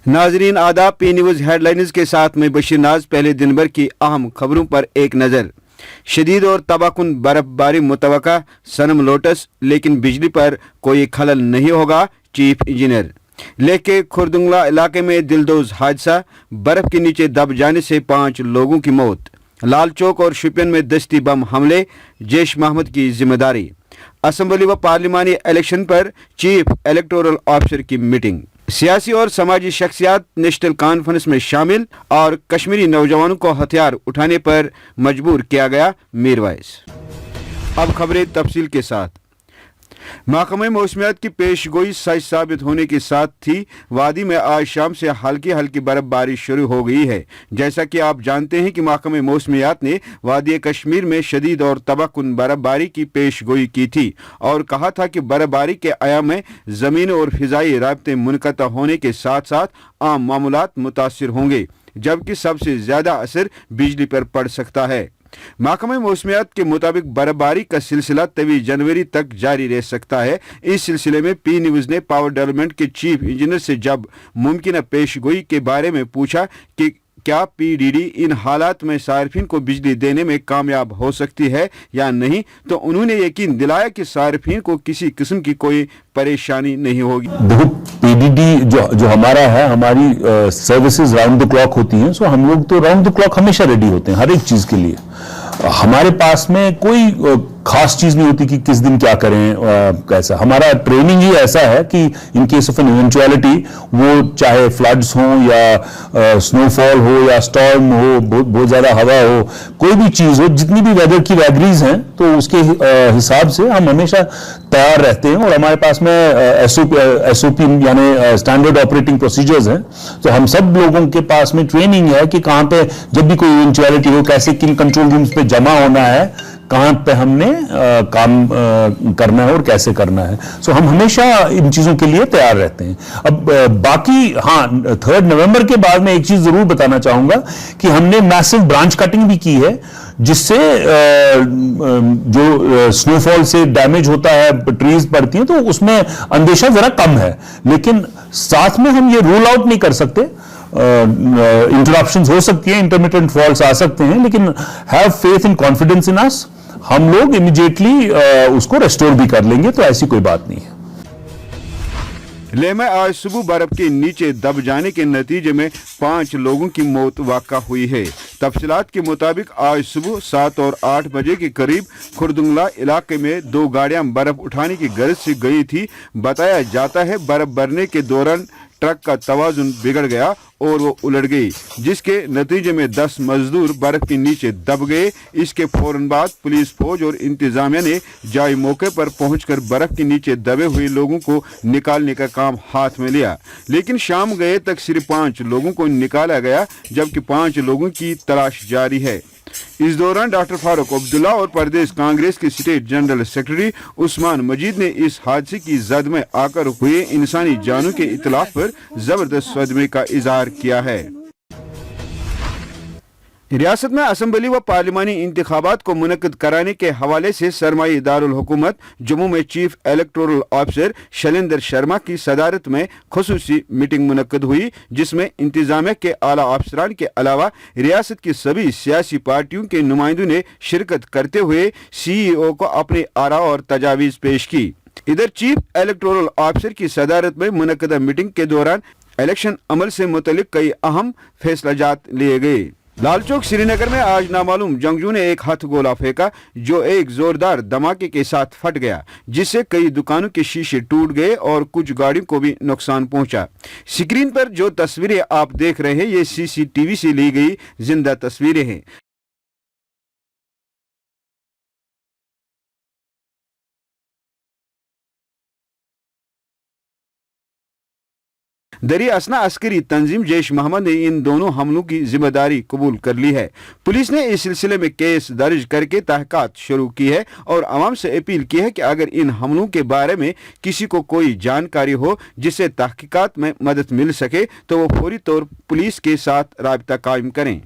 नाजरीन आदाब, P news headlines के साथ मैं बशीर नाज। पहले दिन भर की अहम खबरों पर एक नज़र। शदीद और तबाहकुन बर्फबारी मुतवक्का, सनम लोटस, लेकिन बिजली पर कोई खलल नहीं होगा, चीफ इंजीनियर। लेह के खुर्दुंगला इलाके में दिलदोज हादसा, बर्फ के नीचे दब जाने से 5 लोगों की मौत। लाल चौक और शुपियन में दस्ती बम हमले, जैश मोहम्मद की जिम्मेदारी। असम्बली व पार्लिमानी इलेक्शन पर चीफ इलेक्टोरल ऑफिसर की मीटिंग। सियासी और समाजी शख्सियात नेशनल कॉन्फ्रेंस में शामिल और कश्मीरी नौजवानों को हथियार उठाने पर मजबूर किया गया, मीरवाइज। अब खबरें तफसील के साथ। महकमे मौसमियात की पेशगोई सच साबित होने के साथ थी वादी में आज शाम से हल्की हल्की बर्फबारी शुरू हो गई है। जैसा कि आप जानते हैं कि महकमे मौसमियात ने वादी कश्मीर में शदीद और तबाहकुन बर्फबारी की पेशगोई की थी और कहा था कि बर्फबारी के अयाम में ज़मीन और फिजाई राब्ते मुनक़ता होने के साथ साथ आम मामूलात मुतासिर होंगे, जबकि सबसे ज़्यादा असर बिजली पर पड़ सकता है। महकमा मौसमियात के मुताबिक बर्फबारी का सिलसिला 23 जनवरी तक जारी रह सकता है। इस सिलसिले में पी न्यूज़ ने पावर डेवलपमेंट के चीफ इंजीनियर से जब मुमकिन पेशगोई के बारे में पूछा कि क्या पीडीडी इन हालात में सार्फिन को बिजली देने में कामयाब हो सकती है या नहीं, तो उन्होंने यकीन दिलाया कि सार्फिन को किसी किस्म की कोई परेशानी नहीं होगी। देखो, पीडीडी जो हमारा है, हमारी सर्विसेज राउंड द क्लॉक होती हैं। सो हम लोग तो राउंड द क्लॉक हमेशा रेडी होते हैं हर एक चीज के लिए। हमारे पास में कोई खास चीज नहीं होती कि किस दिन क्या करें, कैसा। हमारा ट्रेनिंग ही ऐसा है कि in case of an eventuality, वो चाहे फ्लड्स हो या स्नोफॉल हो या स्टॉर्म हो, बहुत ज्यादा हवा हो, कोई भी चीज हो, जितनी भी वेदर की वैगरीज हैं, तो उसके हिसाब से हम हमेशा तैयार रहते हैं। और हमारे पास में एसओपी यानी स्टैंडर्ड ऑपरेटिंग प्रोसीजर्स हैं। तो हम सब लोगों के पास में ट्रेनिंग है कि कहां पे जब भी कोई इवेंचुअलिटी हो, कैसे किन कंट्रोल रूम्स पे जमा होना है, कहां पे हमने काम करना है और कैसे करना है। सो हम हमेशा इन चीजों के लिए तैयार रहते हैं। अब बाकी, हाँ, 3 नवंबर के बाद मैं एक चीज जरूर बताना चाहूंगा कि हमने मैसिव ब्रांच कटिंग भी की है, जिससे जो स्नोफॉल से डैमेज होता है, ट्रीज पड़ती हैं, तो उसमें अंदेशा जरा कम है। लेकिन साथ में हम ये रूल आउट नहीं कर सकते, इंटरप्शंस हो सकती है, इंटरमिटेंट फॉल्स आ सकते हैं, लेकिन have faith in confidence in us, हम लोग इमीडिएटली उसको रेस्टोर भी कर लेंगे। तो ऐसी कोई बात नहीं है। लेह में आज सुबह बर्फ के नीचे दब जाने के नतीजे में 5 लोगों की मौत वाक़ा हुई है। तफसीलात के मुताबिक आज सुबह 7 और 8 बजे के करीब खुर्दुंगला इलाके में 2 गाड़ियां बर्फ उठाने की गर्ज से गई थी। बताया जाता है बर्फ भरने के दौरान ट्रक का तवाजुन बिगड़ गया और वो उलट गई, जिसके नतीजे में 10 मजदूर बर्फ के नीचे दब गए। इसके फौरन बाद पुलिस फौज और इंतजामिया ने जाए मौके पर पहुंचकर बर्फ के नीचे दबे हुए लोगों को निकालने का काम हाथ में लिया, लेकिन शाम गए तक सिर्फ 5 लोगों को निकाला गया, जबकि 5 लोगों की तलाश जारी है। इस दौरान डॉक्टर फारूक अब्दुल्ला और प्रदेश कांग्रेस के स्टेट जनरल सेक्रेटरी उस्मान मजीद ने इस हादसे की जद में आकर हुए इंसानी जानों के इतलाफ पर जबरदस्त सदमे का इजहार किया है। रियासत में असम्बली व पार्लिमानी इंतखाबात को मुनक्किद कराने के हवाले से सरमाई दारुल हुकूमत जम्मू में chief electoral officer Shailendra Sharma की सदारत में खुसूसी मीटिंग मुनक्किद हुई, जिसमें इंतजामिया के आला अफसरान के अलावा रियासत की सभी सियासी पार्टियों के नुमाइंदों ने शिरकत करते हुए CEO को अपने आरा और तजावीज़ पेश की। इधर चीफ इलेक्टोरल ऑफिसर की सदारत में मुनक्किदा मीटिंग के दौरान इलेक्शन अमल से मुतल्लिक कई अहम फैसलाजात लिए गए। लाल चौक श्रीनगर में आज नामालूम जंगजू ने एक हाथ गोला फेंका, जो एक जोरदार धमाके के साथ फट गया, जिससे कई दुकानों के शीशे टूट गए और कुछ गाड़ियों को भी नुकसान पहुंचा। स्क्रीन पर जो तस्वीरें आप देख रहे हैं, ये CCTV से ली गई जिंदा तस्वीरें हैं। दरिया असना अस्करी तंजीम जैश मोहम्मद ने इन दोनों हमलों की जिम्मेदारी कबूल कर ली है। पुलिस ने इस सिलसिले में केस दर्ज करके तहकीकात शुरू की है और आवाम से अपील की है कि अगर इन हमलों के बारे में किसी को कोई जानकारी हो जिससे तहकीकात में मदद मिल सके, तो वो फौरी तौर पुलिस के साथ राबता कायम करें।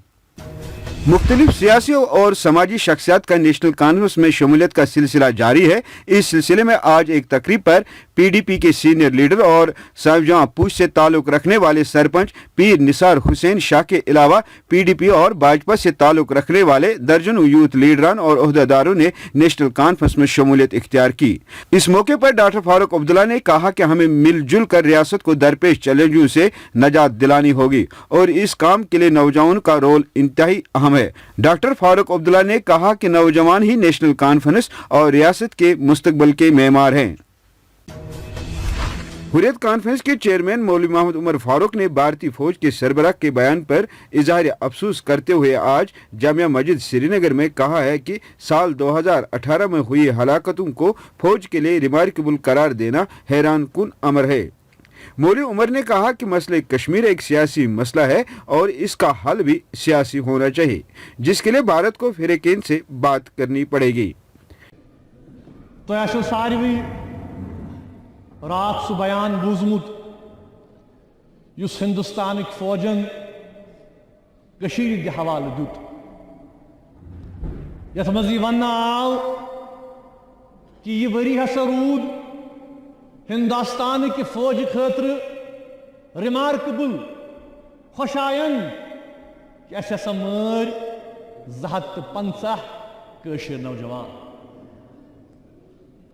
मुख्तलिफ सियासी और समाजी शख्सियात का नेशनल कॉन्फ्रेंस में शमूलियत का सिलसिला जारी है। इस सिलसिले में आज एक तकरीब पर पीडीपी के सीनियर लीडर और साहिबजां पूछ से ताल्लुक रखने वाले सरपंच पीर निसार हुसैन शाह के अलावा पीडीपी और भाजपा से ताल्लुक रखने वाले दर्जनों यूथ लीडरान और ओहदेदारों ने नेशनल कॉन्फ्रेंस में शमूलियत इख्तियार की। इस मौके पर डॉक्टर फारूक अब्दुल्ला ने कहा कि हमें मिलजुल कर रियासत को दरपेश चैलेंजों से नजात दिलानी होगी और इस काम के लिए नौजवानों का रोल इंतहाई अहम है। डॉक्टर फारूक अब्दुल्ला ने कहा कि नौजवान ही नेशनल कॉन्फ्रेंस और रियासत के मुस्तकबिल के मेमार हैं। हुर्रियत कॉन्फ्रेंस के चेयरमैन मौलवी मोहम्मद उमर फारूक ने भारतीय फौज के सरबराह के बयान पर इजहार अफसोस करते हुए आज जामिया मस्जिद श्रीनगर में कहा है कि साल 2018 में हुई हलाकतों को फौज के लिए रिमार्केबल करार देना हैरान कुन अमर है। मौलवी उमर ने कहा कि मसले कश्मीर एक सियासी मसला है और इसका हल भी सियासी होना चाहिए, जिसके लिए भारत को फिरकीन से बात करनी पड़ेगी। तो सारवी रात सह बयान बूजमुत युस हिंदुस्तान फौजन कशीर के हवाले दुत, यथ मज वन आव कि यह वरी हसा रूद हिंदुस्तान के फौज खतर रिमार्केबल खुशायन कि अस हसा मर 250 कशीर नौजवान।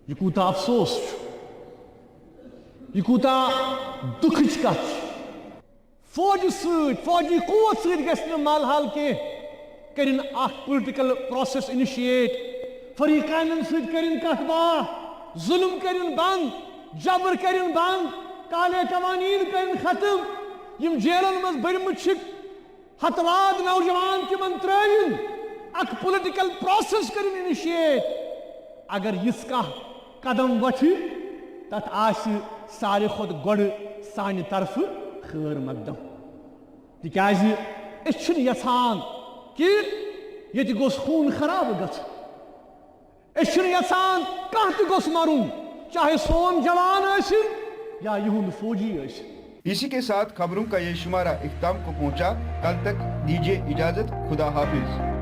यह कूता अफसोस, यह कूता दुखच कथ। फौज फौजी कुवत सत माल हाल के करिन पॉलिटिकल प्रोसेस इनिशिएट, फरीकान सत करिन कथ बात, जुल्म करिन बंद, जबर करिन बंद, काले कवानीन करिन खत्म, यम जेलन मज बरमुत हतवाद नौजवान तिमन त्रयन अक पॉलिटिकल प्रोसेस करिन इनिशिएट। अगर यस कह कदम वथ तथ आस सारे खुद गोड़ सानि तरफ खैर मकदम, तिकाज अस यछान कि ये गोस खून खराब गछ, अस यछान कह त गोस मरुन, चाहे सोन जवान आसिन या यहुंद फौजी आसिन। इसी के साथ खबरों का ये शुमारा इख्तिताम को पहुंचा। कल तक दीजिए इजाजत, खुदा हाफिज।